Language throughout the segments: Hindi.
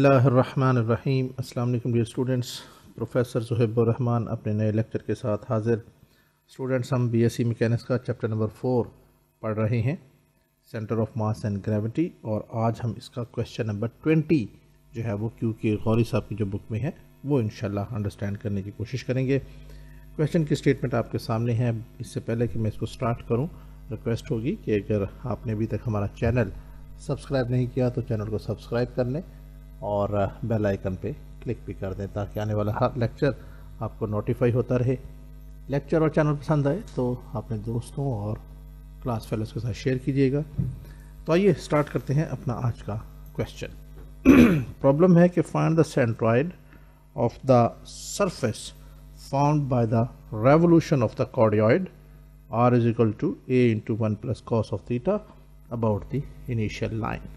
बिस्मिल्लाहिर्रहमानिर्रहीम। अस्सलाम वालेकुम डियर स्टूडेंट्स। प्रोफेसर ज़ुहैबुर रहमान अपने नए लेक्चर के साथ हाज़िर। स्टूडेंट्स, हम बीएससी मैकेनिक्स का चैप्टर नंबर 4 पढ़ रहे हैं, centre of mass and gravity, और आज हम इसका क्वेश्चन नंबर 20 जो है वो क्योंकि गौरी साहब की जो बुक में है वो इंशाल्लाह अंडरस्टैंड करने की कोशिश करेंगे। क्वेश्चन की स्टेटमेंट आपके सामने है। इससे पहले कि मैं इसको स्टार्ट करूँ, रिक्वेस्ट होगी कि अगर आपने अभी तक हमारा चैनल सब्सक्राइब नहीं किया तो चैनल को सब्सक्राइब कर लें और बेल आइकन पे क्लिक भी कर दें ताकि आने वाला हर लेक्चर आपको नोटिफाई होता रहे। लेक्चर और चैनल पसंद आए तो अपने दोस्तों और क्लास फेलोज के साथ शेयर कीजिएगा। तो आइए स्टार्ट करते हैं अपना आज का क्वेश्चन। प्रॉब्लम है कि find the centroid of the surface found by the revolution of the cardioid r is equal to a into 1 plus cos of theta about the initial line।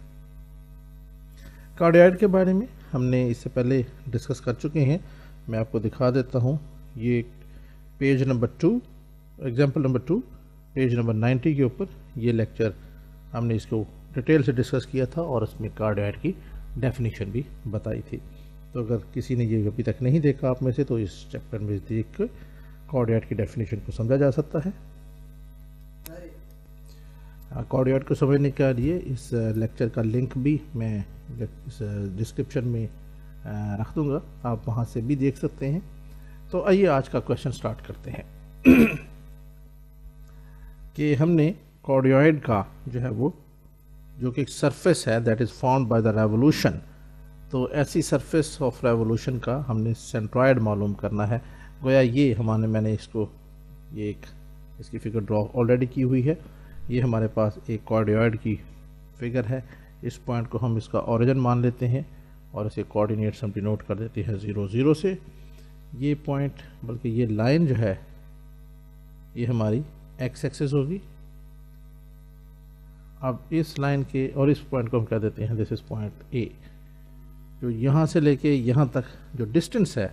Cardioid के बारे में हमने इससे पहले डिस्कस कर चुके हैं। मैं आपको दिखा देता हूँ। ये page number 2, example number 2, page number 90 के ऊपर ये लेक्चर हमने इसको डिटेल से डिस्कस किया था और इसमें कार्डियोइड की डेफिनेशन भी बताई थी। तो अगर किसी ने ये अभी तक नहीं देखा आप में से तो इस चैप्टर में देख कर कार्डियोइड की डेफिनेशन को समझा जा सकता है। कार्डियोइड को समझने के लिए इस लेक्चर का लिंक भी मैं इस डिस्क्रिप्शन में रख दूंगा, आप वहाँ से भी देख सकते हैं। तो आइए आज का क्वेश्चन स्टार्ट करते हैं कि हमने कार्डियोइड का जो है वो जो कि एक सरफेस है that is found by the revolution, तो ऐसी सरफेस ऑफ रेवोल्यूशन का हमने सेंट्रॉइड मालूम करना है। गोया ये मैंने इसको ये एक इसकी फिगर ड्रॉ ऑलरेडी की हुई है। ये हमारे पास एक कार्डियोइड की फिगर है। इस पॉइंट को हम इसका ओरिजिन मान लेते हैं और इसे कोऑर्डिनेट्स हम डिनोट कर देते हैं 0 0 से। ये पॉइंट बल्कि ये लाइन जो है ये हमारी एक्स एक्सिस होगी। अब इस लाइन के और इस पॉइंट को हम कह देते हैं दिस इज पॉइंट ए। जो यहाँ से लेके यहाँ तक जो डिस्टेंस है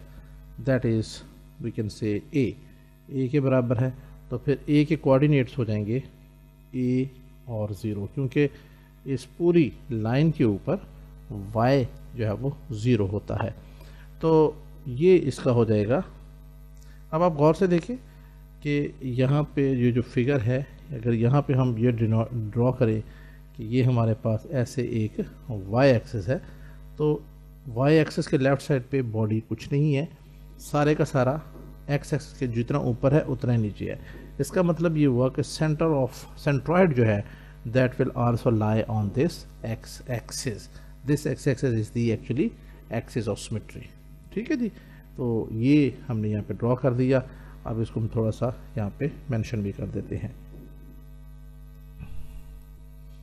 that is we can say ए के बराबर है। तो फिर ए के कोऑर्डिनेट्स हो जाएंगे ए और 0, क्योंकि इस पूरी लाइन के ऊपर y जो है वो 0 होता है। तो ये इसका हो जाएगा। अब आप गौर से देखें कि यहाँ पे ये जो फिगर है, अगर यहाँ पे हम ये ड्रॉ करें कि ये हमारे पास ऐसे एक y एक्सिस है, तो y एक्सिस के लेफ़्ट साइड पे बॉडी कुछ नहीं है, सारे का सारा x एक्सिस के जितना ऊपर है उतना ही नीचे है। इसका मतलब ये हुआ कि सेंटर ऑफ सेंट्रॉइड जो है that will also lie on this x axis. This x axis is the actually axis of symmetry. ठीक है जी। तो ये हमने यहाँ पे ड्रॉ कर दिया। अब इसको हम थोड़ा सा यहाँ पे मेंशन भी कर देते हैं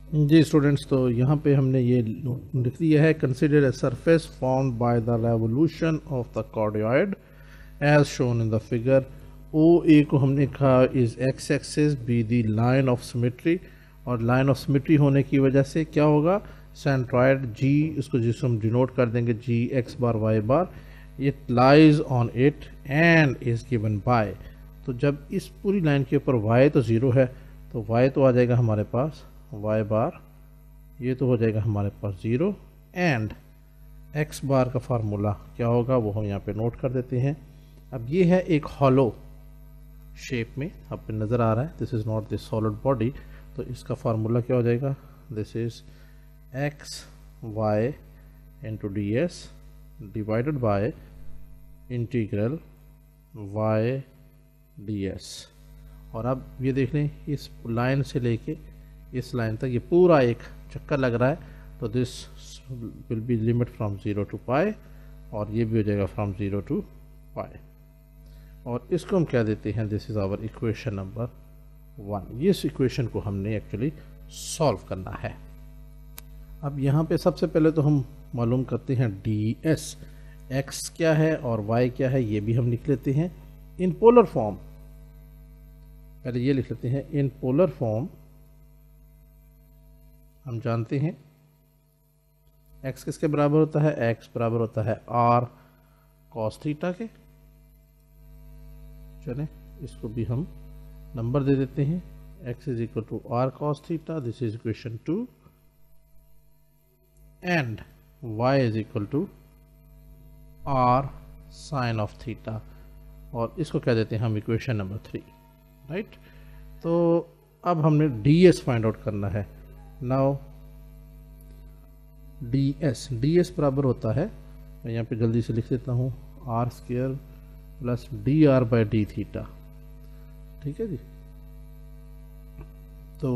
जी स्टूडेंट्स। तो यहाँ पे हमने ये लिख दिया है, consider a surface found by the revolution of the cardioid as shown in the figure. O A को हमने कहा is x axis be the line of symmetry, और लाइन ऑफ सिमेट्री होने की वजह से क्या होगा, सेंट्रॉइड जी, इसको जिसको हम डिनोट कर देंगे G x bar y bar, it lies on it and is given by. तो जब इस पूरी लाइन के ऊपर y तो 0 है तो y तो आ जाएगा हमारे पास y बार, ये तो हो जाएगा हमारे पास 0, एंड x बार का फार्मूला क्या होगा वो हम यहाँ पे नोट कर देते हैं। अब ये है एक हॉलो शेप में आपको नज़र आ रहा है, this is not this solid body. तो इसका फार्मूला क्या हो जाएगा, this is x y into d s divided by integral y d s. और अब ये देख लें इस लाइन से लेके इस लाइन तक ये पूरा एक चक्कर लग रहा है, तो this will B limit from 0 to पाई, और ये भी हो जाएगा फ्रॉम 0 to पाई। और इसको हम क्या देते हैं, this is our equation number 1। इस इक्वेशन को हमने एक्चुअली सॉल्व करना है। अब यहाँ पे सबसे पहले तो हम मालूम करते हैं डी एस, एक्स क्या है और वाई क्या है ये भी हम लिख लेते हैं इन पोलर फॉर्म। पहले ये लिख लेते हैं इन पोलर फॉर्म। हम जानते हैं एक्स किसके बराबर होता है, एक्स बराबर होता है आर कॉस थीटा के। चलें इसको भी हम नंबर दे देते हैं, x is equal to r cos theta, this is equation 2, and y is equal to r sine of theta, और इसको क्या देते हैं हम इक्वेशन नंबर 3, राइट। तो अब हमने ds फाइंड आउट करना है। नाउ ds बराबर होता है, मैं यहाँ पे जल्दी से लिख देता हूँ, r square plus dr by d theta, ठीक है जी। तो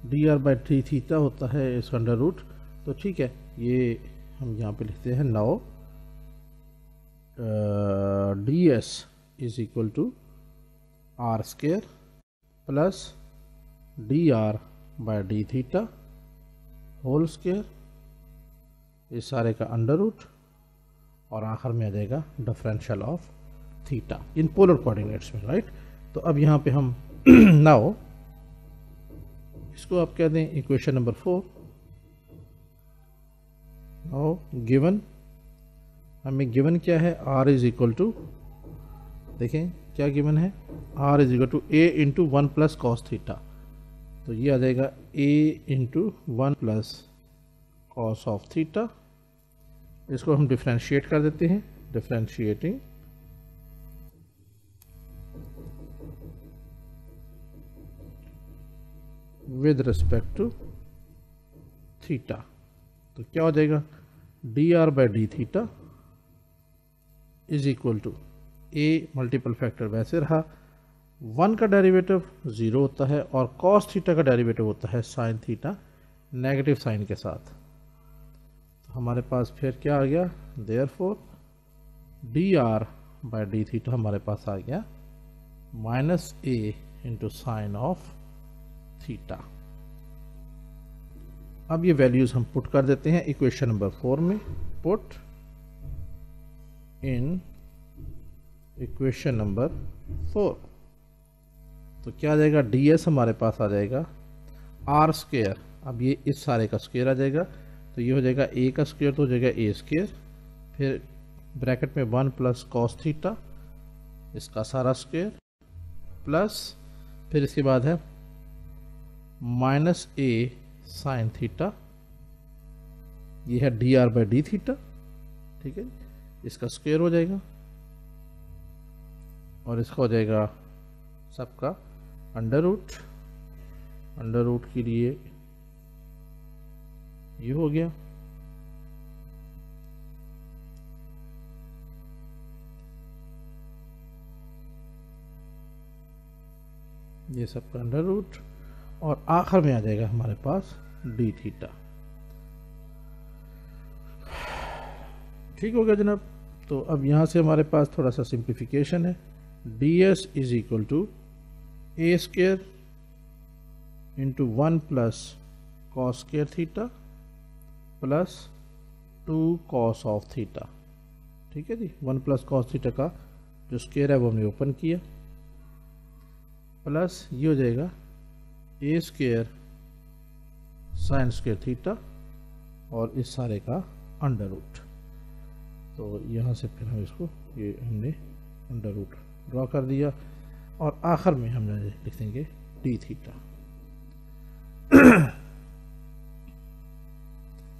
dr बाई डी थीटा होता है इसका अंडर रूट, तो ठीक है, ये हम यहाँ पे लिखते हैं। Now ds is equal to r square plus dr by d theta whole square, इस सारे का अंडर रूट, और आखिर में आ जाएगा differential of theta in polar coordinates में, राइट। तो अब यहाँ पे हम नाउ इसको आप कह दें इक्वेशन नंबर 4। नाउ गिवन, हमें गिवन क्या है, r इज इक्वल टू, देखें क्या गिवन है, r is equal to a into 1 plus cos theta, तो ये आ जाएगा a into 1 plus cos of theta. इसको हम डिफ्रेंशिएट कर देते हैं, differentiating with respect to theta, तो क्या हो जाएगा, dr by d theta is equal to a multiple factor वैसे रहा, 1 का डेरिवेटिव 0 होता है और कॉस थीटा का डेरिवेटिव होता है साइन थीटा नेगेटिव साइन के साथ। तो हमारे पास फिर क्या आ गया, therefore dr by d theta हमारे पास आ गया minus a into sine of theta. अब ये वैल्यूज हम पुट कर देते हैं इक्वेशन नंबर 4 में, पुट इन इक्वेशन नंबर 4, तो क्या आ जाएगा, ds हमारे पास आ जाएगा r स्क्वायर, अब ये इस सारे का स्क्वायर आ जाएगा, तो ये हो जाएगा a का स्क्वायर, तो हो जाएगा a स्क्वायर, फिर ब्रैकेट में 1 प्लस कॉस थीटा इसका सारा स्क्वायर, प्लस फिर इसके बाद है माइनस a साइन थीटा, ये है dr बाई डी थीटा, ठीक है, इसका स्क्वायर हो जाएगा, और इसका हो जाएगा सबका अंडर रूट के लिए ये हो गया, ये सबका अंडर रूट, और आखिर में आ जाएगा हमारे पास डी थीटा। ठीक हो गया जनाब। तो अब यहाँ से हमारे पास थोड़ा सा सिंप्लीफिकेशन है, ds is equal to a square into 1 plus cos square theta plus 2 cos of theta, ठीक है जी। 1 प्लस कॉस थीटा का जो स्क्वायर है वो हमने ओपन किया, प्लस ये हो जाएगा a square sine square theta और इस सारे का अंडर रूट। तो यहाँ से फिर हम इसको ये हमने अंडर रूट ड्रॉ कर दिया, और आखिर में हम लिख देंगे डी थीटा।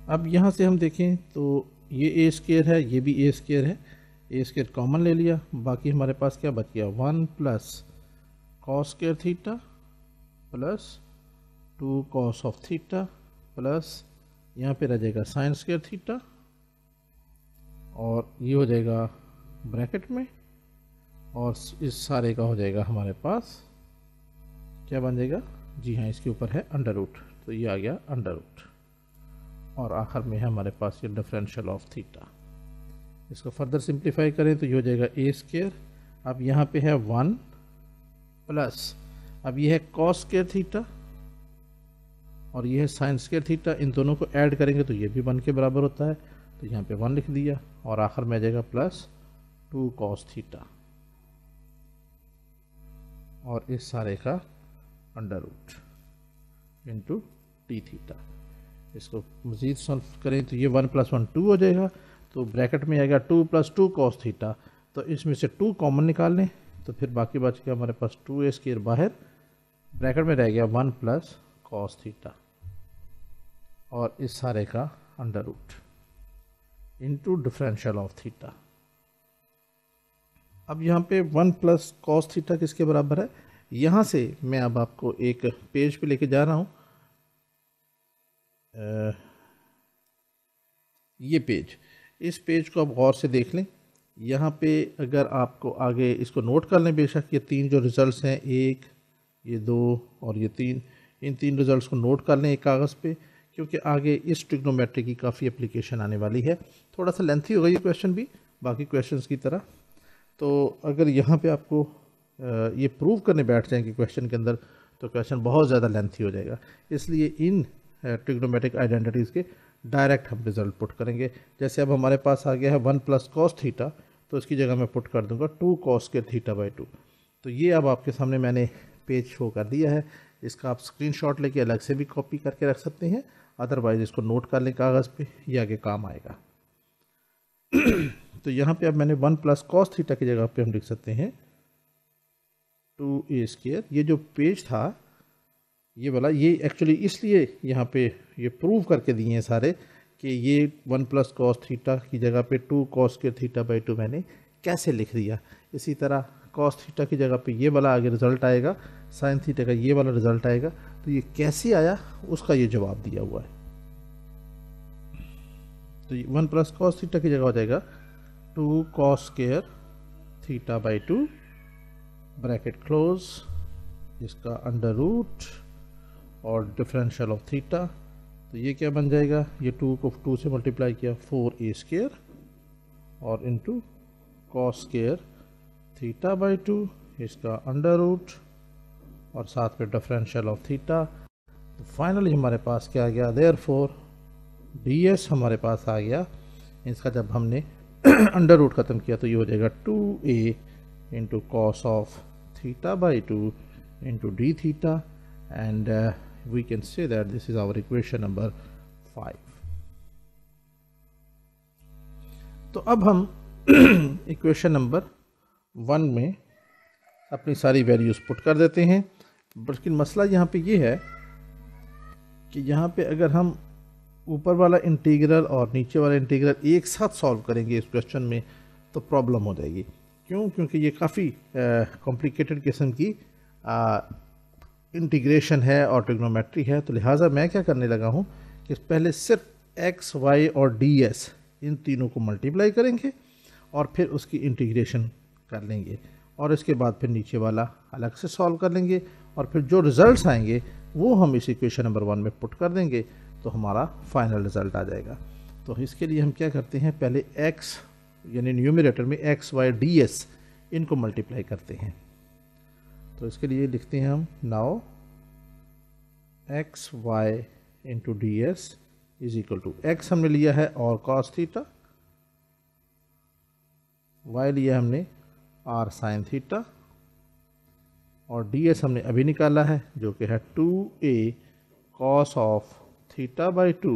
अब यहाँ से हम देखें तो ये ए स्क्वायर है, ये भी ए स्क्वायर है, ए स्क्वायर कॉमन ले लिया, बाकी हमारे पास क्या बच गया, 1 plus cos square theta plus 2 cos of theta plus यहाँ पे रह जाएगा साइन स्क्वायर थीटा, और ये हो जाएगा ब्रैकेट में, और इस सारे का हो जाएगा हमारे पास क्या बन जाएगा, जी हाँ इसके ऊपर है अंडर रूट, तो ये आ गया अंडर रूट, और आखिर में है हमारे पास ये डिफरेंशियल ऑफ थीटा। इसको फर्दर सिंप्लीफाई करें तो ये हो जाएगा ए स्क्वायर, अब यहाँ पे है 1 प्लस, अब ये है कॉस स्क्वायर थीटा और ये है साइन स्क्वायर थीटा, इन दोनों को ऐड करेंगे तो ये भी 1 के बराबर होता है, तो यहाँ पे 1 लिख दिया, और आखिर में आ जाएगा प्लस 2 कॉस थीटा और इस सारे का under root into t theta. इसको मज़ीद सॉल्व करें तो ये 1 प्लस 1 2 हो जाएगा, तो ब्रैकेट में आएगा 2 प्लस 2 कॉस थीटा, तो इसमें से 2 कॉमन निकाल लें तो फिर बाकी बच गया हमारे पास 2a स्क्वायर, बाहर ब्रैकेट में रह गया 1 प्लस कॉस थीटा और इस सारे का under root into differential of theta. अब यहाँ पे 1 प्लस कॉस थीटा किसके बराबर है? यहाँ से मैं अब आपको एक पेज पे लेके जा रहा हूँ। ये पेज, इस पेज को आप गौर से देख लें। यहाँ पे अगर आपको आगे इसको नोट कर लें, बेशक ये 3 जो रिज़ल्ट्स हैं, 1, ये 2 और ये 3, इन 3 रिज़ल्ट्स को नोट कर लें एक कागज़ पे, क्योंकि आगे इस ट्रिग्नोमेट्री की काफ़ी एप्लीकेशन आने वाली है। थोड़ा सा लेंथी होगा ये क्वेश्चन भी बाकी क्वेश्चंस की तरह। तो अगर यहाँ पे आपको ये प्रूव करने बैठ जाएंगे क्वेश्चन के अंदर तो क्वेश्चन बहुत ज़्यादा लेंथी हो जाएगा। इसलिए इन ट्रिग्नोमेट्रिक आइडेंटिटीज़ के डायरेक्ट हम रिजल्ट पुट करेंगे। जैसे अब हमारे पास आ गया है 1 प्लस कॉस थीटा, तो इसकी जगह मैं पुट कर दूंगा 2 कॉस के थीटा बाई 2। तो ये अब आपके सामने मैंने पेज शो कर दिया है। इसका आप स्क्रीनशॉट लेके अलग से भी कॉपी करके रख सकते हैं, अदरवाइज इसको नोट कर लें कागज़ पे, ये आगे काम आएगा। तो यहाँ पे अब मैंने 1 प्लस कॉस थीटा की जगह पे हम लिख सकते हैं 2a²। ये जो पेज था ये वाला, ये एक्चुअली इसलिए यहाँ पे ये प्रूव करके दिए हैं सारे कि ये 1 प्लस कॉस थीटा की जगह पे 2 कॉस के थीटा बाई 2 मैंने कैसे लिख दिया। इसी तरह कॉस थीटा की जगह पे ये वाला आगे रिजल्ट आएगा, साइन थीटा का ये वाला रिजल्ट आएगा। तो ये कैसे आया उसका ये जवाब दिया हुआ है। तो 1 प्लस कॉस थीटा की जगह हो जाएगा 2 cos square theta by 2 bracket close, इसका अंडर रूट और डिफरेंशियल ऑफ थीटा। तो ये क्या बन जाएगा, ये 2 को 2 से मल्टीप्लाई किया 4a² और into cos square theta by 2, इसका अंडर रूट और साथ में डिफरेंशियल ऑफ थीटा। तो फाइनली हमारे पास क्या आ गया, देयरफॉर ds हमारे पास आ गया। इसका जब हमने अंडर रूट ख़त्म किया तो ये हो जाएगा 2a into cos of theta by 2 into d theta, and we can say that this is our equation number 5. तो अब हम इक्वेशन नंबर 1 में अपनी सारी वैल्यूज पुट कर देते हैं। लेकिन मसला यहाँ पे ये है कि यहाँ पे अगर हम ऊपर वाला इंटीग्रल और नीचे वाला इंटीग्रल एक साथ सॉल्व करेंगे इस क्वेश्चन में तो प्रॉब्लम हो जाएगी। क्यों? क्योंकि ये काफ़ी कॉम्प्लिकेटेड किस्म की इंटीग्रेशन है और ट्रिग्नोमेट्री है। तो लिहाजा मैं क्या करने लगा हूँ कि पहले सिर्फ x, y और ds इन तीनों को मल्टीप्लाई करेंगे और फिर उसकी इंटीग्रेशन कर लेंगे, और इसके बाद फिर नीचे वाला अलग से सॉल्व कर लेंगे, और फिर जो रिजल्ट्स आएंगे वो हम इस इक्वेशन नंबर 1 में पुट कर देंगे, तो हमारा फाइनल रिजल्ट आ जाएगा। तो इसके लिए हम क्या करते हैं, पहले x यानी न्यूमरेटर में x, y, ds इनको मल्टीप्लाई करते हैं। तो इसके लिए लिखते हैं हम now x y into d s is equal to, x हमने लिया है और कॉस थीटा, वाई लिया हमने आर साइन थीटा, और डी एस हमने अभी निकाला है जो कि है 2a cos of theta by 2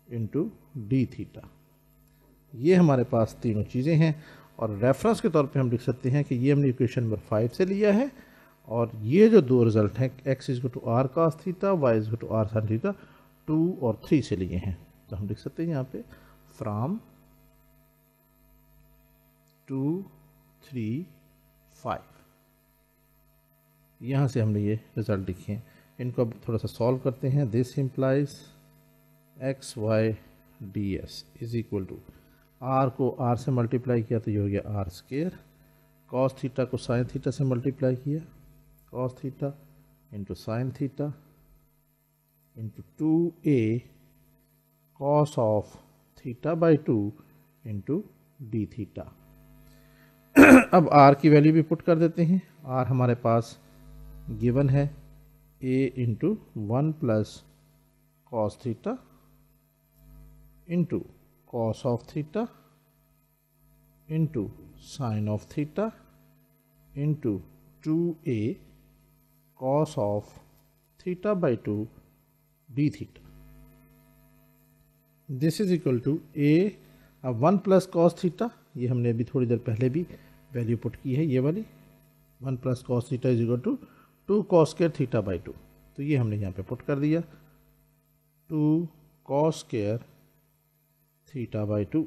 into d theta. ये हमारे पास तीनों चीज़ें हैं, और रेफरेंस के तौर पे हम लिख सकते हैं कि ये हमने इक्वेशन नंबर 5 से लिया है, और ये जो दो रिजल्ट हैं x is to r cos theta, y is to r sine theta 2 और 3 से लिए हैं। तो हम लिख सकते हैं यहाँ पे फ्रॉम 2, 3, 5, यहाँ से हमने ये रिजल्ट लिखे हैं। इनको अब थोड़ा सा सॉल्व करते हैं। This implies x y d s is equal to, r को आर से मल्टीप्लाई किया तो ये हो गया आर स्क्वायर, कॉस थीटा को साइन थीटा से मल्टीप्लाई किया cos theta into sine theta into 2a cos of theta by 2 into d theta. अब r की वैल्यू भी पुट कर देते हैं। r हमारे पास गिवन है a into 1 plus cos theta into cos of theta into sine of theta into 2a cos of theta by 2 d theta. This is equal to a, अब 1 प्लस कॉस थीटा, ये हमने अभी थोड़ी देर पहले भी वैल्यू पुट की है, ये वाली 1 plus cos theta is equal to 2 cos square theta by 2, तो ये हमने यहाँ पे पुट कर दिया 2 cos square theta by 2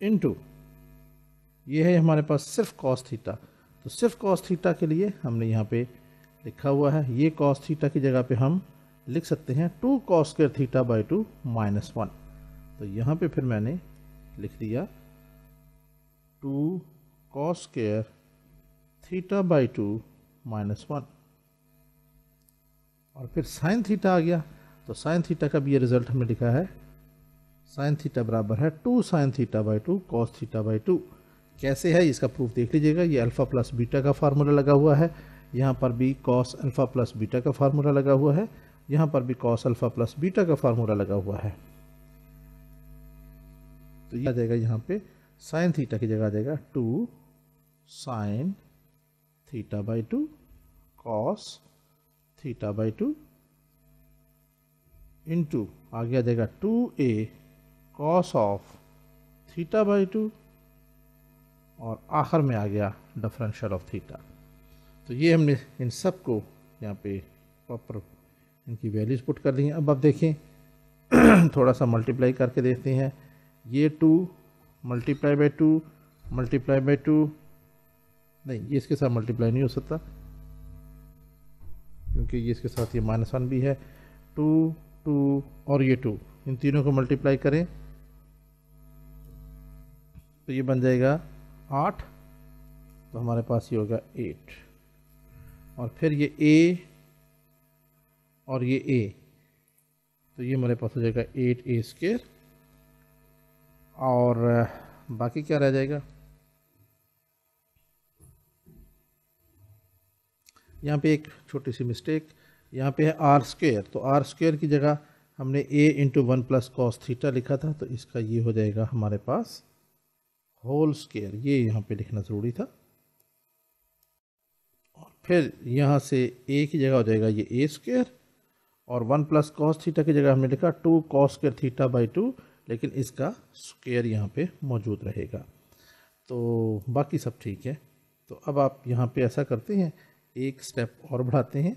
into ये है हमारे पास सिर्फ कॉस थीटा। तो सिर्फ कॉस थीटा के लिए हमने यहाँ पे लिखा हुआ है, ये कॉस थीटा की जगह पे हम लिख सकते हैं 2 cos square theta by 2 minus 1। तो यहाँ पे फिर मैंने लिख दिया 2 cos square theta by 2 minus 1, और फिर साइन थीटा आ गया। तो साइन थीटा का भी ये रिजल्ट हमने लिखा है, साइन थीटा बराबर है 2 sine theta by 2 cos theta by 2। कैसे है इसका प्रूफ देख लीजिएगा, ये अल्फ़ा प्लस बीटा का फार्मूला लगा हुआ है, यहाँ पर भी कॉस अल्फ़ा प्लस बीटा का फार्मूला लगा हुआ है, यहाँ पर भी कॉस अल्फ़ा प्लस बीटा का फार्मूला लगा हुआ है। तो ये आ जाएगा यहाँ पे साइन थीटा की जगह आ जाएगा 2 sine theta by 2 cos theta by 2 into आगे आ जाएगा 2a cos of theta by 2, और आखिर में आ गया डिफरेंशियल ऑफ थीटा। तो ये हमने इन सब को यहाँ पे प्रॉपर इनकी वैल्यूज पुट कर दी हैं। अब आप देखें थोड़ा सा मल्टीप्लाई करके देखते हैं, ये 2 मल्टीप्लाई बाई 2 मल्टीप्लाई बाई 2, नहीं ये इसके साथ मल्टीप्लाई नहीं हो सकता क्योंकि ये इसके साथ ये -1 भी है। 2 2 और ये 2, इन तीनों को मल्टीप्लाई करें तो ये बन जाएगा 8, तो हमारे पास ये होगा 8, और फिर ये a और ये a, तो ये हमारे पास हो जाएगा 8a स्क्वायर, और बाकी क्या रह जाएगा, यहाँ पे एक छोटी सी मिस्टेक, यहाँ पे है आर स्क्वायर, तो आर स्क्वायर की जगह हमने a into 1 plus cos theta लिखा था, तो इसका ये हो जाएगा हमारे पास होल स्क्वायर, ये यहाँ पे लिखना ज़रूरी था। और फिर यहाँ से a की जगह हो जाएगा ये a स्क्वायर, और 1 प्लस कॉस थीटा की जगह हमने लिखा 2 कॉस स्क्वायर थीटा बाई 2, लेकिन इसका स्क्वायर यहाँ पे मौजूद रहेगा। तो बाकी सब ठीक है। तो अब आप यहाँ पे ऐसा करते हैं, एक स्टेप और बढ़ाते हैं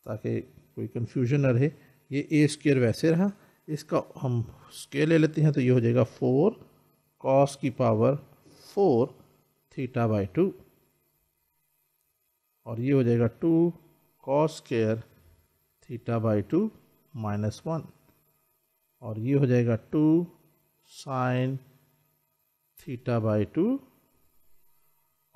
ताकि कोई कंफ्यूजन न रहे। ये a स्क्वायर वैसे रहा, इसका हम स्क्वायर ले लेते हैं, तो ये हो जाएगा 4 कॉस की पावर 4 थीटा बाई 2, और ये हो जाएगा 2 cos square theta by 2 minus 1, और ये हो जाएगा 2 साइन थीटा बाई 2,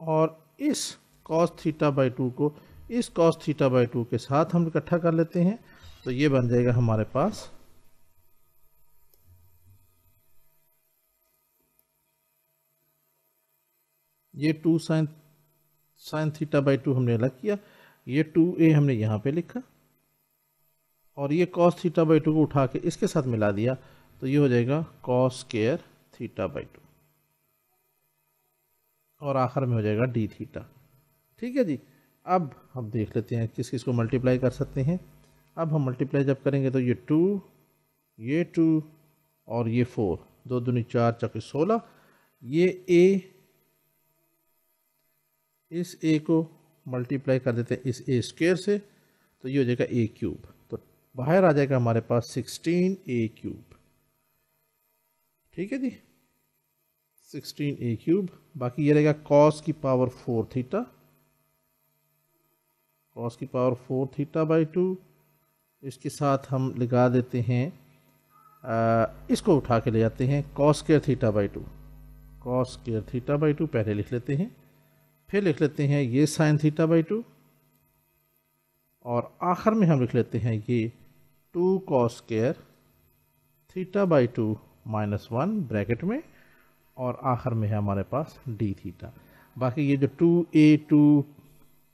और इस कॉस थीटा बाई 2 को इस कॉस थीटा बाई 2 के साथ हम इकट्ठा कर लेते हैं, तो ये बन जाएगा हमारे पास ये 2 साइन थीटा बाई 2 हमने अलग किया, ये 2a हमने यहाँ पे लिखा, और ये कॉस थीटा बाई 2 को उठा के इसके साथ मिला दिया, तो ये हो जाएगा कॉस स्क्वायर थीटा बाई 2, और आखिर में हो जाएगा डी थीटा। ठीक है जी। अब हम देख लेते हैं किस किस को मल्टीप्लाई कर सकते हैं। अब हम मल्टीप्लाई जब करेंगे तो ये 2 और ये 4, 2 दूनी 4 चौके 16, ये a, इस a को मल्टीप्लाई कर देते हैं इस a स्क्वायर से, तो ये हो जाएगा a क्यूब, तो बाहर आ जाएगा हमारे पास 16a क्यूब। ठीक है जी, 16a क्यूब। बाकी ये रहेगा कॉस की पावर 4 थीटा, कॉस की पावर 4 थीटा बाई 2, इसके साथ हम लगा देते हैं इसको उठा के ले जाते हैं cos square theta by 2, cos square theta by 2 पहले लिख लेते हैं, फिर लिख लेते हैं ये साइन थीटा बाई 2, और आखिर में हम लिख लेते हैं ये 2 cos square theta by 2 minus 1 bracket में, और आखिर में है हमारे पास डी थीटा। बाकी ये जो 2a2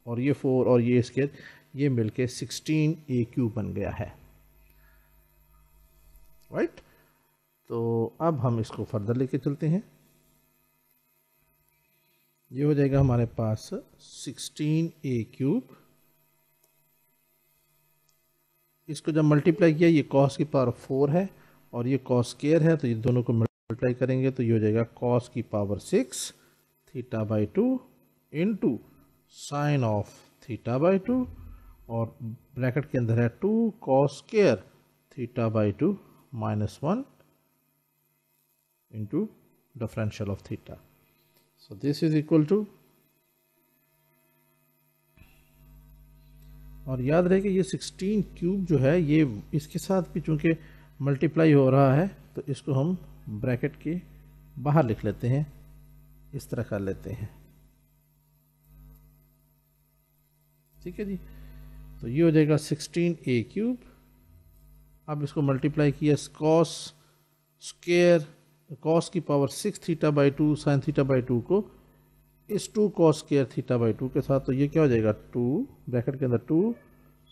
और ये 4 और ये स्क्वायर, ये मिलके 16a क्यूब बन गया है। राइट। तो अब हम इसको फर्दर लेके चलते हैं, ये हो जाएगा हमारे पास 16a क्यूब, इसको जब मल्टीप्लाई किया, ये कॉस की पावर 4 है और ये कॉस स्क्वायर है, तो ये दोनों को मल्टीप्लाई करेंगे तो ये हो जाएगा कॉस की power 6 theta by 2 into sine of theta by 2, और ब्रैकेट के अंदर है 2 cos square theta by 2 -1 into differential of theta. So this is equal to, और याद रहे कि ये 16 क्यूब जो है ये इसके साथ भी चूंकि मल्टीप्लाई हो रहा है तो इसको हम ब्रैकेट के बाहर लिख लेते हैं, इस तरह कर लेते हैं। ठीक है जी, तो ये हो जाएगा 16a क्यूब। अब इसको मल्टीप्लाई किया कॉस स्क्वायर कॉस की power 6 theta by 2 sine theta by 2 को इस 2 cos स्क्वायर थीटा बाई 2 के साथ, तो ये क्या हो जाएगा 2 ब्रैकेट के अंदर 2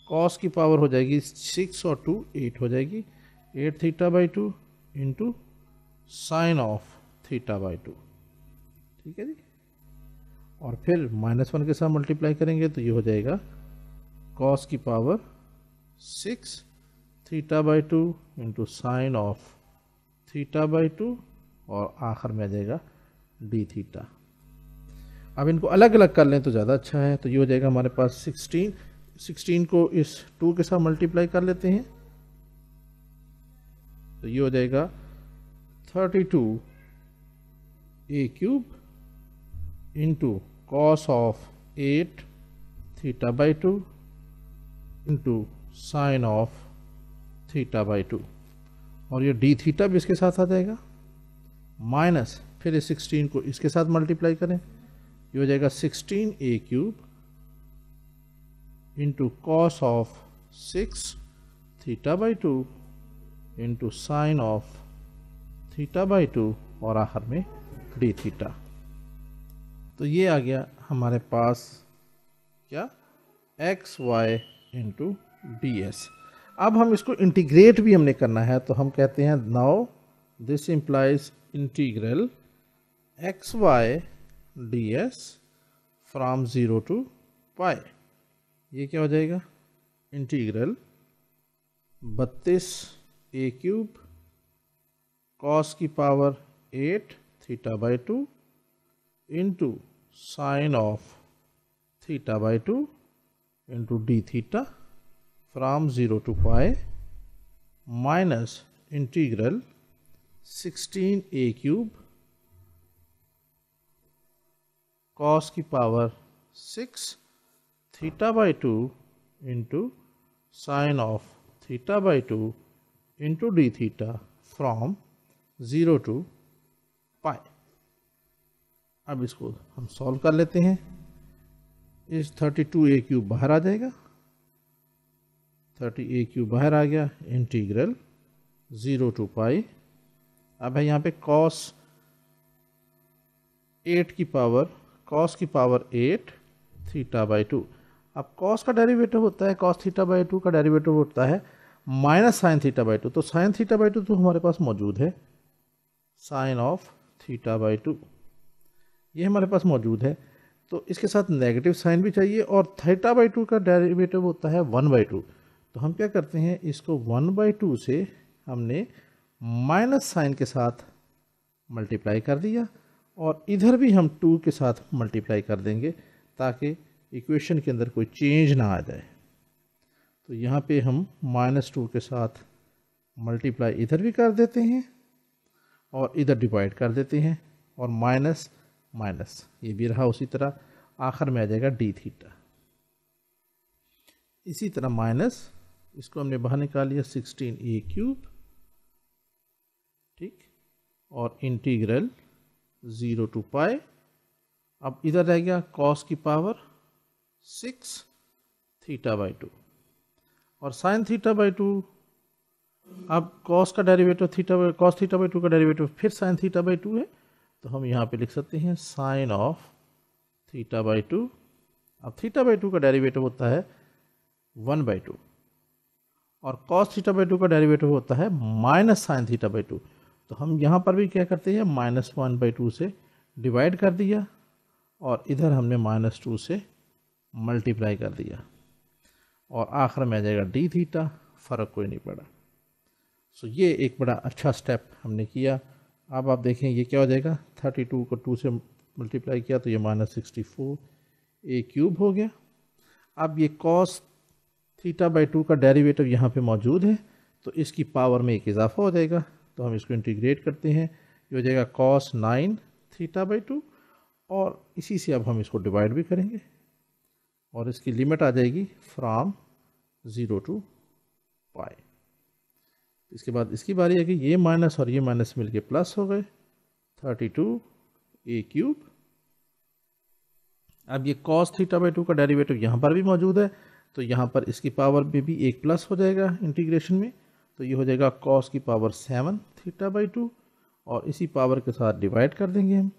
cos की पावर हो जाएगी 6 और 2 8 हो जाएगी 8 theta by 2 into sine of theta by 2। ठीक है जी, और फिर -1 के साथ मल्टीप्लाई करेंगे तो ये हो जाएगा cos की power 6 theta by 2 into sine of theta by 2 और आखिर में आ जाएगा डी थीटा। अब इनको अलग अलग कर लें तो ज़्यादा अच्छा है, तो ये हो जाएगा हमारे पास 16 को इस 2 के साथ मल्टीप्लाई कर लेते हैं तो ये हो जाएगा 32a cube into cos of 8 theta by 2 into sine of theta by 2, और ये डी थीटा भी इसके साथ आ जाएगा माइनस, फिर इस 16 को इसके साथ मल्टीप्लाई करें, ये हो जाएगा 16a cube into cos of 6 theta by 2 into sine of theta by 2 और आखिर में डी थीटा। तो ये आ गया हमारे पास क्या x y into d s. अब हम इसको इंटीग्रेट भी हमने करना है, तो हम कहते हैं now this implies integral x y d s from 0 to pi. ये क्या हो जाएगा इंटीग्रल 32a क्यूब कॉस की power 8 theta by 2 into sine of theta by 2 into d theta from 0 to pi minus integral 16a cube cos की power 6 theta by 2 into sine of theta by 2 into d theta from 0 to pi. अब इसको हम सॉल्व कर लेते हैं, इस 32a क्यूब बाहर आ जाएगा, 30a क्यूब बाहर आ गया, इंटीग्रल 0 टू पाई। अब है यहाँ पे कॉस 8 की पावर कॉस की पावर 8 थीटा बाई 2। अब कॉस का डेरिवेटिव होता है, कॉस थीटा बाई 2 का डेरिवेटिव होता है माइनस साइन थीटा बाई 2, तो साइन थीटा बाई 2 तो हमारे पास मौजूद है, साइन ऑफ थीटा बाई 2 ये हमारे पास मौजूद है, तो इसके साथ नेगेटिव साइन भी चाहिए, और थीटा बाई 2 का डेरिवेटिव होता है 1/2। तो हम क्या करते हैं, इसको 1/2 से हमने माइनस साइन के साथ मल्टीप्लाई कर दिया, और इधर भी हम 2 के साथ मल्टीप्लाई कर देंगे ताकि इक्वेशन के अंदर कोई चेंज ना आ जाए। तो यहाँ पे हम -2 के साथ मल्टीप्लाई इधर भी कर देते हैं और इधर डिवाइड कर देते हैं, और माइनस माइनस ये भी रहा उसी तरह, आखिर में आ जाएगा डी थीटा। इसी तरह माइनस इसको हमने बाहर निकाल लिया 16a क्यूब, ठीक, और इंटीग्रल 0 टू पाई। अब इधर रह गया कॉस की पावर 6 थीटा बाई 2 और साइन थीटा बाई 2। अब कॉस का डेरिवेटिव कॉस थीटा बाई 2 का डेरिवेटिव फिर साइन थीटा बाई 2 है, तो हम यहाँ पे लिख सकते हैं साइन ऑफ थीटा बाई 2। अब थीटा बाई 2 का डेरिवेटिव होता है 1/2 और कॉस थीटा बाई 2 का डेरिवेटिव होता है माइनस साइन थीटा बाई 2। तो हम यहाँ पर भी क्या करते हैं, -1/2 से डिवाइड कर दिया और इधर हमने -2 से मल्टीप्लाई कर दिया, और आखिर में आ जाएगा डी थीटा, फ़र्क कोई नहीं पड़ा। सो ये एक बड़ा अच्छा स्टेप हमने किया। अब आप देखें ये क्या हो जाएगा, 32 को 2 से मल्टीप्लाई किया तो ये -64a क्यूब हो गया। अब ये कॉस θ/2 का डेरिवेटिव यहाँ पे मौजूद है, तो इसकी पावर में एक इजाफा हो जाएगा, तो हम इसको इंटीग्रेट करते हैं, ये हो जाएगा cos 9 θ/2, और इसी से अब हम इसको डिवाइड भी करेंगे और इसकी लिमिट आ जाएगी फ्रॉम 0 to पाई। इसके बाद इसकी बारी है कि ये माइनस और ये माइनस मिलके प्लस हो गए 32a³। अब ये cos θ/2 का डेरिवेटिव यहाँ पर भी मौजूद है, तो यहाँ पर इसकी पावर में भी एक प्लस हो जाएगा इंटीग्रेशन में, तो ये हो जाएगा cos की पावर 7 θ/2, और इसी पावर के साथ डिवाइड कर देंगे हम,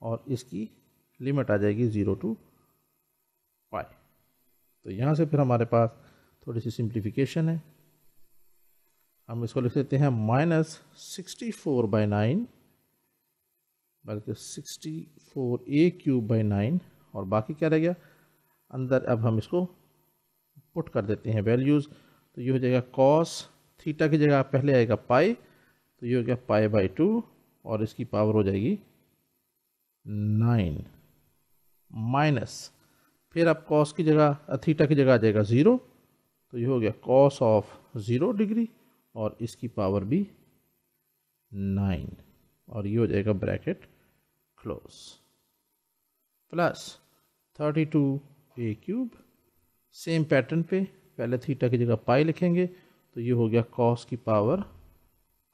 और इसकी लिमिट आ जाएगी 0 to पाई। तो यहाँ से फिर हमारे पास थोड़ी सी सिंप्लीफिकेशन है, हम इसको लिख लेते हैं -64/9 बल्कि 64a³/9, और बाकी क्या रह गया अंदर, अब हम इसको पुट कर देते हैं वैल्यूज़, तो ये हो जाएगा cos थीटा की जगह पहले आएगा पाई, तो ये हो गया पाई/2, और इसकी पावर हो जाएगी 9 माइनस, फिर अब cos की जगह थीटा की जगह आ जाएगा 0, तो ये हो गया cos ऑफ 0 डिग्री, और इसकी पावर भी 9, और ये हो जाएगा bracket close, plus 32a³। Same pattern पे पहले थीटा की जगह पाई लिखेंगे, तो ये हो गया cos की पावर,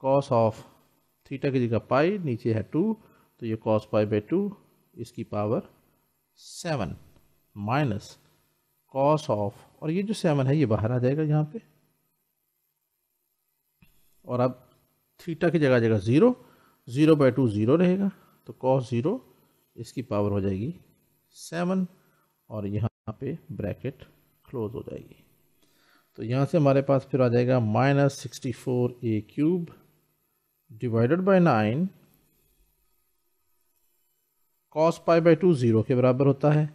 cos ऑफ थीटा की जगह पाई, नीचे है 2, तो ये cos पाई/2, इसकी पावर 7 माइनस cos ऑफ, और ये जो 7 है ये बाहर आ जाएगा यहाँ पे, और अब थीटा की जगह आ जाएगा 0, 0/2 0 रहेगा, तो cos 0, इसकी पावर हो जाएगी 7, और यहाँ पे ब्रैकेट क्लोज हो जाएगी। तो यहाँ से हमारे पास फिर आ जाएगा -64a³ डिवाइडेड बाय 9, cos पाई/2 0 के बराबर होता है,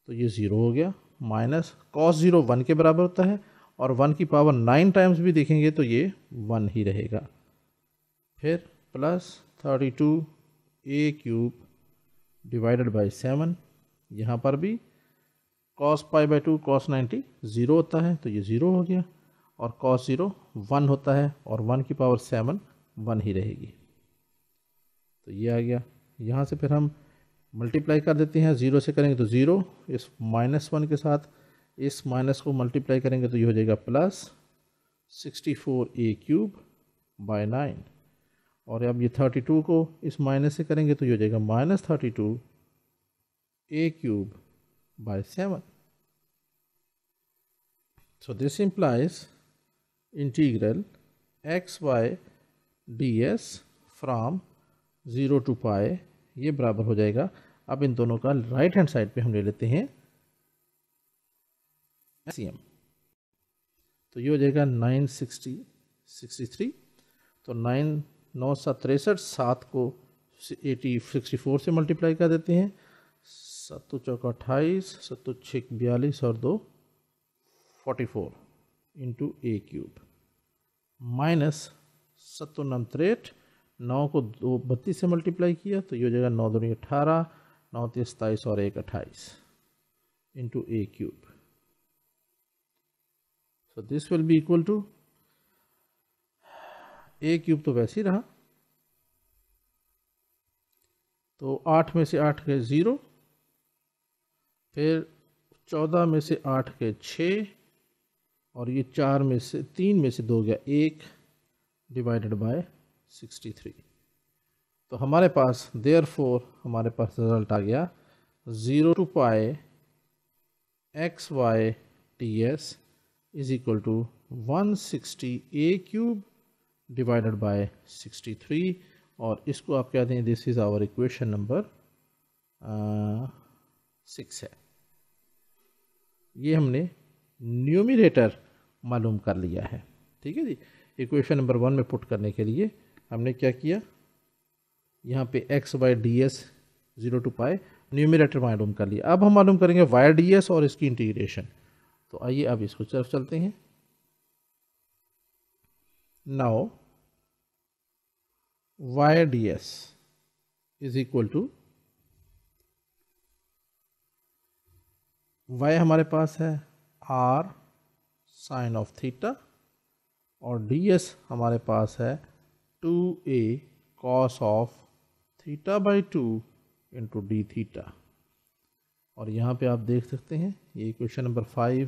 तो ये 0 हो गया, माइनस cos 0 1 के बराबर होता है, और 1 की पावर 9 टाइम्स भी देखेंगे तो ये 1 ही रहेगा, फिर प्लस 32a³ डिवाइडेड बाय 7, यहाँ पर भी cos पाई/2 cos 90 0 होता है, तो ये 0 हो गया, और cos 0 1 होता है, और 1 की पावर 7 1 ही रहेगी, तो ये आ गया। यहाँ से फिर हम मल्टीप्लाई कर देते हैं, 0 से करेंगे तो 0, इस -1 के साथ इस माइनस को मल्टीप्लाई करेंगे तो ये हो जाएगा प्लस 64a³ बाय 9, और अब ये 32 को इस माइनस से करेंगे तो ये हो जाएगा -32a³ by 7. So this implies integral xy ds from 0 to pi, ये बराबर हो जाएगा, अब इन दोनों का राइट हैंड साइड पे हम ले लेते हैं LCM, तो ये हो जाएगा 963, तो 9 9 7 63, 7 को 64 से मल्टीप्लाई कर देते हैं, 7 चौका 28, 7 6 42, और 2 44 इंटू a³ माइनस 7 9 63, 9 को 2 32 से मल्टीप्लाई किया तो ये हो जाएगा 9 2 18, 9 3 27 और 1 28 into a³। So this will be equal to, a³ तो वैसे ही रहा, तो 8 में से 8 गए 0, फिर 14 में से 8 गए 6, और ये 4 में से 3 में से 2 गया 1 डिवाइडेड बाय 63। तो हमारे पास देयरफॉर हमारे पास रिजल्ट आ गया 0 to pi xy ds is equal to 160a³ divided by 63, और इसको आप कहते हैं this is our equation number 6 है। ये हमने न्यूमरेटर मालूम कर लिया है, ठीक है जी। इक्वेशन नंबर 1 में पुट करने के लिए हमने क्या किया, यहाँ पे x y d s 0 to pi numerator मालूम कर लिया। अब हम मालूम करेंगे वाई डी एस और इसकी इंटीग्रेशन। तो आइए अब इसको तरफ चलते हैं। Now y d s is equal to, y हमारे पास है r साइन ऑफ थीटा, और ds हमारे पास है 2a cos of theta by 2 into d theta. और यहाँ पे आप देख सकते हैं ये equation number 5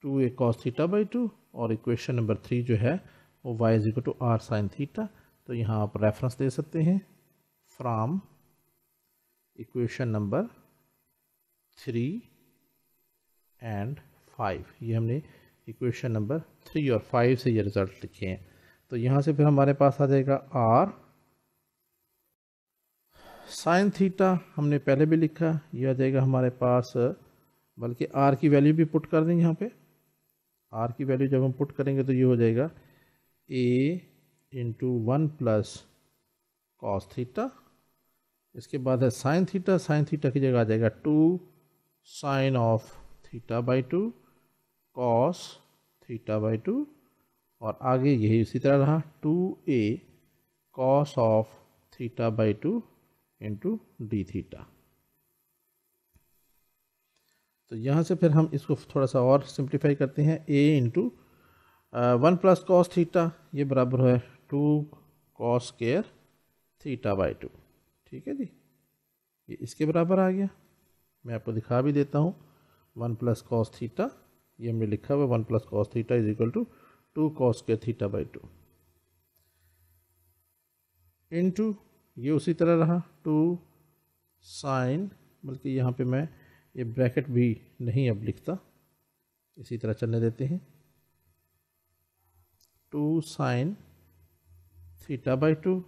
2a cos theta by 2, और इक्वेशन नंबर 3 जो है वो y is equal to r sine theta. तो यहाँ आप रेफरेंस दे सकते हैं फ्रॉम इक्वेशन नंबर 3 एंड 5। ये हमने इक्वेशन नंबर 3 और 5 से ये रिजल्ट लिखे हैं। तो यहाँ से फिर हमारे पास आ जाएगा r साइन थीटा, हमने पहले भी लिखा, ये आ जाएगा हमारे पास, बल्कि r की वैल्यू भी पुट कर देंगे यहाँ पे। r की वैल्यू जब हम पुट करेंगे तो ये हो जाएगा a into 1 plus cos theta. इसके बाद है साइन थीटा, साइन थीटा की जगह आ जाएगा 2 sine of theta by 2 cos theta by 2, और आगे यही इसी तरह रहा 2a cos of theta by 2 into d theta. तो यहाँ से फिर हम इसको थोड़ा सा और सिंप्लीफाई करते हैं। a into 1 plus cos theta, ये बराबर है 2 कॉस स्क्वायर थीटा बाई 2। ठीक है जी, ये इसके बराबर आ गया। मैं आपको दिखा भी देता हूँ। 1 प्लस कॉस थीटा, ये हमने लिखा हुआ 1 plus cos theta is equal to 2 cos square theta by 2 into ये उसी तरह रहा 2 साइन, बल्कि यहाँ पे मैं ये ब्रैकेट भी नहीं अब लिखता, इसी तरह चलने देते हैं, 2 sine theta by 2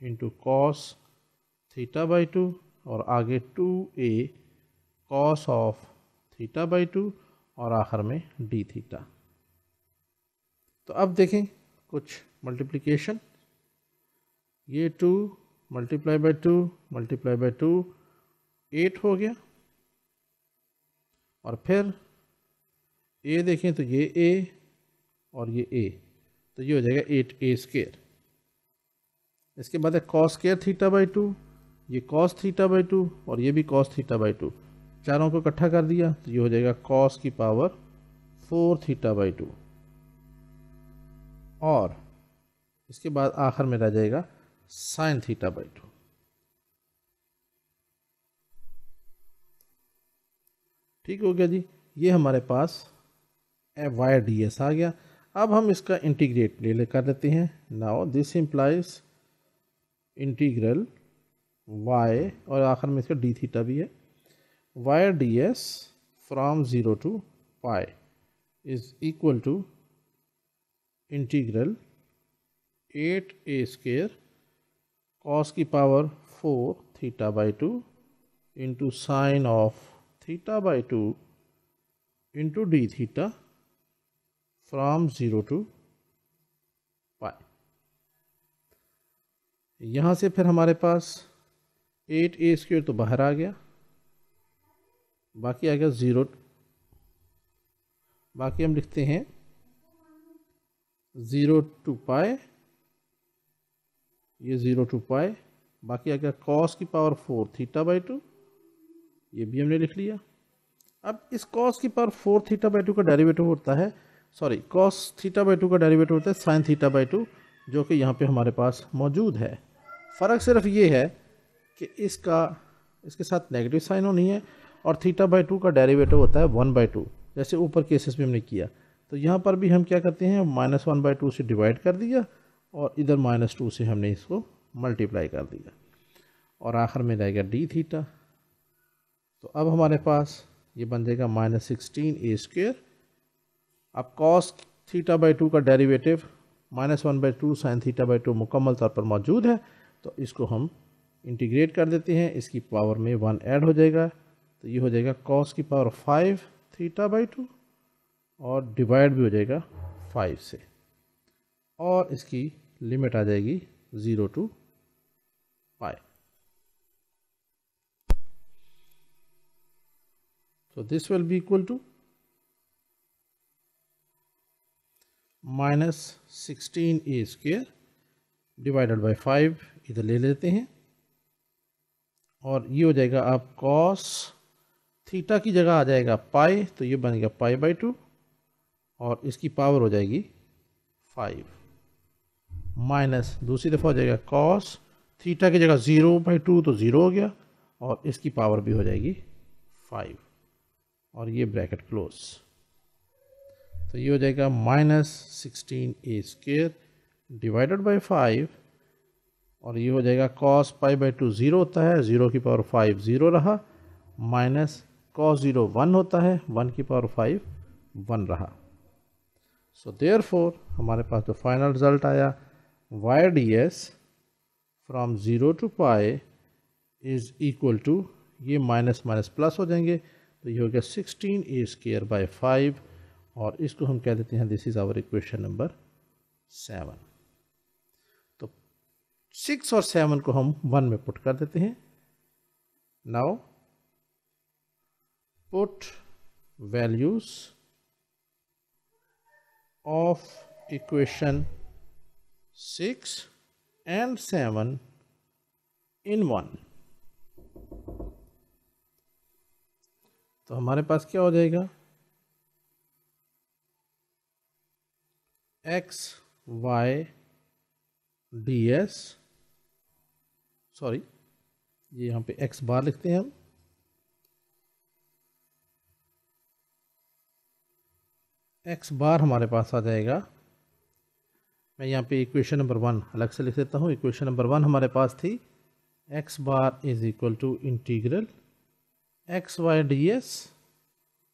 into cos theta by 2, और आगे 2a cos of theta by 2, और आखिर में डी थीटा। तो अब देखें कुछ मल्टीप्लिकेशन, ये 2 मल्टीप्लाई बाई 2 मल्टीप्लाई बाई 2 8 हो गया, और फिर a देखें तो ये a और ये a, तो ये हो जाएगा 8a स्क्वायर। इसके बाद है कॉस स्क्वायर थीटा बाई 2, ये कॉस थीटा बाई 2 और ये भी कॉस थीटा बाई 2, चारों को इकट्ठा कर दिया तो ये हो जाएगा कॉस की पावर 4 थीटा बाई 2, और इसके बाद आखिर में रह जाएगा साइन थीटा बाई 2। ठीक हो गया जी, ये हमारे पास वाई डी एस आ गया। अब हम इसका इंटीग्रेट ले कर लेते हैं। Now this implies integral y, और आखिर में इसका डी थीटा भी है, y d s from 0 to pi is equal to integral 8a square cos की power 4 theta by 2 into sine of theta by 2 into d theta from 0 to pi. यहाँ से फिर हमारे पास 8a स्क्वायर तो बाहर आ गया, बाकी आ गया 0, बाकी हम लिखते हैं 0 टू पाई, ये 0 टू पाई, बाकी आ गया कॉस की पावर 4 थीटा बाई 2, ये भी हमने लिख लिया। अब इस कॉस की पावर 4 थीटा बाई 2 का डेरिवेटिव होता है, सॉरी कॉस थीटा बाई 2 का डेरिवेटिव होता है साइन थीटा बाई 2, जो कि यहाँ पे हमारे पास मौजूद है। फ़र्क सिर्फ ये है कि इसके साथ नेगेटिव साइन होनी है, और थीटा बाई 2 का डेरिवेटिव होता है 1/2, जैसे ऊपर केसेस में हमने किया। तो यहाँ पर भी हम क्या करते हैं, -1/2 से डिवाइड कर दिया, और इधर -2 से हमने इसको मल्टीप्लाई कर दिया, और आखिर में रहेगा डी थीटा। तो अब हमारे पास ये बन जाएगा -16a स्क्वायर। अब कॉस थीटा बाई 2 का डेरिवेटिव -1/2 साइन थीटा बाई 2 मुकम्मल तौर पर मौजूद है, तो इसको हम इंटीग्रेट कर देते हैं, इसकी पावर में 1 ऐड हो जाएगा, तो ये हो जाएगा कॉस की पावर 5 थीटा बाई 2, और डिवाइड भी हो जाएगा 5 से, और इसकी लिमिट आ जाएगी 0 to pi. So this will be equal to -16a square divided by 5, इधर ले लेते हैं, और ये हो जाएगा अब कॉस थीटा की जगह आ जाएगा पाई, तो ये बनेगा पाई बाई 2, और इसकी पावर हो जाएगी 5 माइनस दूसरी दफ़ा हो जाएगा कॉस थीटा की जगह 0/2 तो 0 हो गया और इसकी पावर भी हो जाएगी 5 और ये ब्रैकेट क्लोज। तो ये हो जाएगा -16a² डिवाइडेड बाई 5 और ये हो जाएगा cos π/2 0 होता है, 0 की पावर 5 0 रहा, माइनस cos 0 1 होता है, 1 की पावर 5 1 रहा। सो देयरफॉर हमारे पास जो फाइनल रिजल्ट आया y ds from 0 to pi is equal to, ये माइनस माइनस प्लस हो जाएंगे तो ये हो गया 16a² बाई 5 और इसको हम कह देते हैं this is our equation number 7। तो 6 और 7 को हम 1 में पुट कर देते हैं। Now put values of equation 6 and 7 in 1। तो हमारे पास क्या हो जाएगा, x y ds, सॉरी ये यहाँ पे x बार लिखते हैं हम, x बार हमारे पास आ जाएगा, मैं यहाँ पे इक्वेशन नंबर 1 अलग से लिख देता हूँ। इक्वेशन नंबर 1 हमारे पास थी x bar is equal to integral x y d s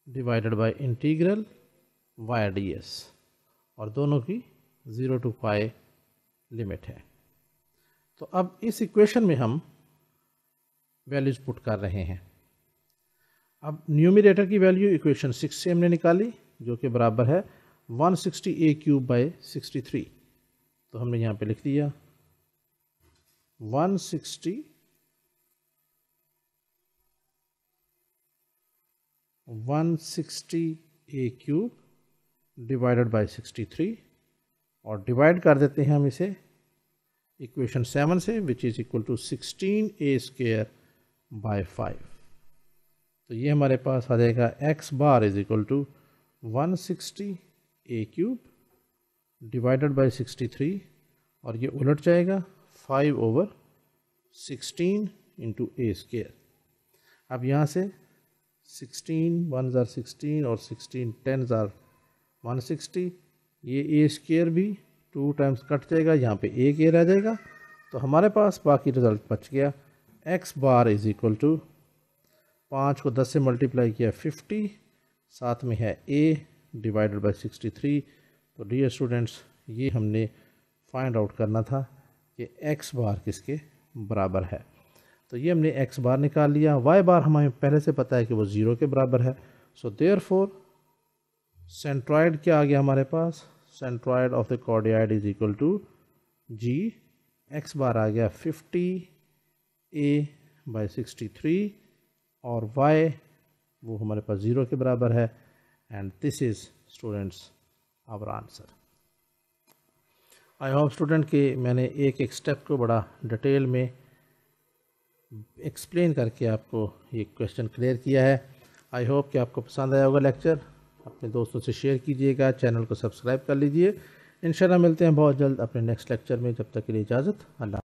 divided by integral y d s और दोनों की 0 to पाई लिमिट है। तो अब इस इक्वेशन में हम वैल्यूज पुट कर रहे हैं। अब न्यूमरेटर की वैल्यू इक्वेशन 6 से हमने निकाली जो कि बराबर है 160a³ बाई 63। तो हमने यहाँ पे लिख दिया 160a³ डिवाइडेड बाई 63 और डिवाइड कर देते हैं हम इसे इक्वेशन 7 से which is equal to 16a² by 5। तो ये हमारे पास आ जाएगा x bar is equal to 160a³ divided by 63 और ये उलट जाएगा 5/16 इंटू a²। अब यहाँ से 16 1s are 16 और 16 10s are 160, ये a² भी 2 टाइम्स कट जाएगा, यहाँ पे एक a रह जाएगा। तो हमारे पास बाकी रिजल्ट बच गया x bar is equal to 5 को 10 से मल्टीप्लाई किया 50, साथ में है a डिवाइडेड बाई 63। तो डियर स्टूडेंट्स ये हमने फाइंड आउट करना था कि x बार किसके बराबर है। तो ये हमने x बार निकाल लिया, y बार हमें पहले से पता है कि वो 0 के बराबर है। सो देयरफॉर सेंट्रॉइड क्या आ गया हमारे पास, centroid of the cardioid is equal to g, x bar आ गया 50a बाई 63 और y वो हमारे पास 0 के बराबर है। And this is students our answer. I hope student कि मैंने एक एक स्टेप को बड़ा डिटेल में एक्सप्लेन करके आपको ये क्वेश्चन क्लियर किया है। आई होप कि आपको पसंद आया होगा लेक्चर। अपने दोस्तों से शेयर कीजिएगा, चैनल को सब्सक्राइब कर लीजिए। इंशाल्लाह मिलते हैं बहुत जल्द अपने नेक्स्ट लेक्चर में। जब तक के लिए इजाज़त, अल्लाह।